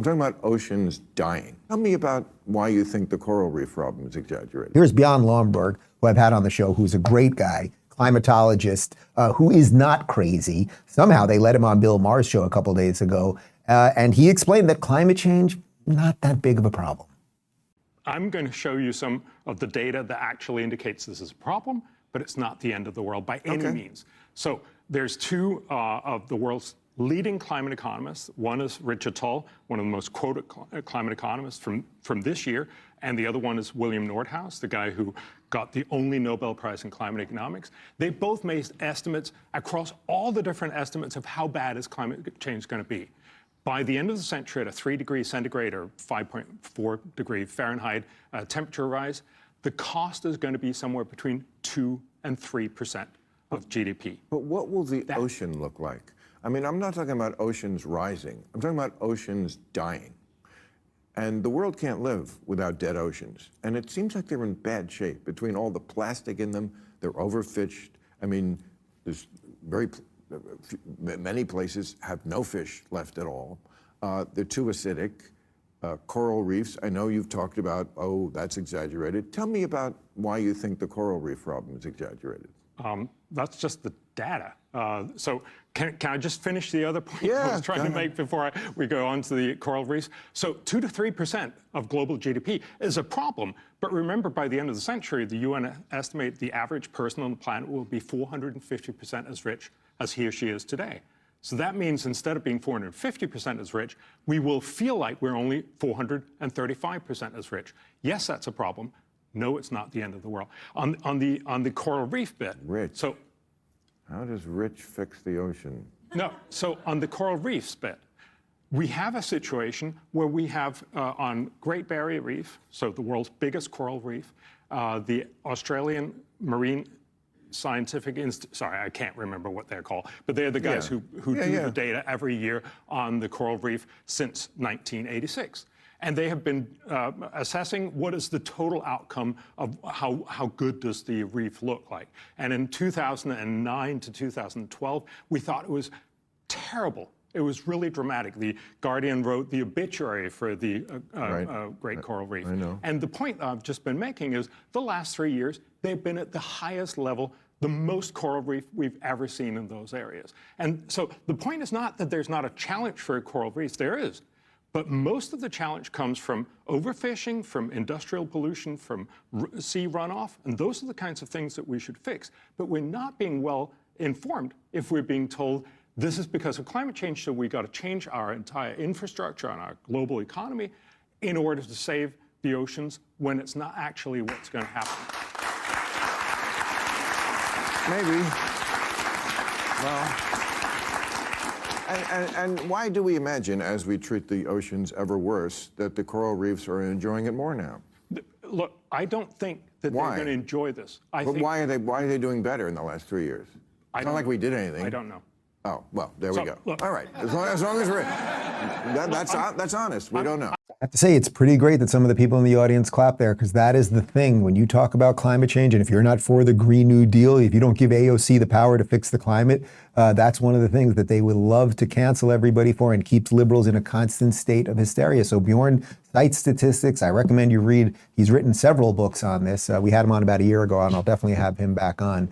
I'm talking about oceans dying. Tell me about why you think the coral reef problem is exaggerated. Here's Bjørn Lomborg, who I've had on the show, who's a great guy, climatologist, who is not crazy. Somehow they let him on Bill Maher's show a couple days ago, and he explained that climate change, not that big of a problem. I'm going to show you some of the data that actually indicates this is a problem, but it's not the end of the world by any means. So there's two of the world's leading climate economists. One is Richard Tull, one of the most quoted climate economists from this year, and the other one is William Nordhaus, the guy who got the only Nobel Prize in climate economics. They both made estimates across all the different estimates of how bad is climate change going to be. By the end of the century, at a 3 degree centigrade or 5.4 degree Fahrenheit temperature rise, the cost is going to be somewhere between 2 and 3% of GDP. But what will the ocean look like? I mean, I'm not talking about oceans rising. I'm talking about oceans dying. And the world can't live without dead oceans. And it seems like they're in bad shape. Between all the plastic in them, they're overfished. I mean, there's many places have no fish left at all. They're too acidic. Coral reefs, I know you've talked about, oh, that's exaggerated. Tell me about why you think the coral reef problem is exaggerated. That's just the data. So can I just finish the other point Yeah, I was trying to make before we go on to the coral reefs? So 2 to 3% of global GDP is a problem. But remember, by the end of the century, the UN estimate the average person on the planet will be 450% as rich as he or she is today. So that means instead of being 450% as rich, we will feel like we're only 435% as rich. Yes, that's a problem. No, it's not the end of the world. On the coral reef bit. Rich. So, how does rich fix the ocean? No, so on the coral reefs bit, we have a situation where we have on Great Barrier Reef, so the world's biggest coral reef, the Australian Marine Scientific Institute, sorry, I can't remember what they're called, but they're the guys who do the data every year on the coral reef since 1986. And they have been assessing what is the total outcome of how good does the reef look like. And in 2009 to 2012, we thought it was terrible. It was really dramatic. The Guardian wrote the obituary for the Great Coral Reef. I know. And the point I've just been making is the last 3 years, they've been at the highest level, the most coral reef we've ever seen in those areas. And so the point is not that there's not a challenge for coral reefs, there is. But most of the challenge comes from overfishing, from industrial pollution, from sea runoff, and those are the kinds of things that we should fix. But we're not being well informed if we're being told this is because of climate change, so we got to change our entire infrastructure and our global economy in order to save the oceans when it's not actually what's going to happen. Maybe. Well. And why do we imagine, as we treat the oceans ever worse, that the coral reefs are enjoying it more now? Look, I don't think that they're going to enjoy this. But why are they doing better in the last 3 years? It's not like we did anything. I don't know. Oh, well, there we go. Look, all right, as long as we're that's honest. We don't know. I have to say, it's pretty great that some of the people in the audience clap there, because that is the thing. When you talk about climate change, and if you're not for the Green New Deal, if you don't give AOC the power to fix the climate, that's one of the things that they would love to cancel everybody for and keeps liberals in a constant state of hysteria. So Bjørn cites statistics. I recommend you read. He's written several books on this. We had him on about a year ago, and I'll definitely have him back on.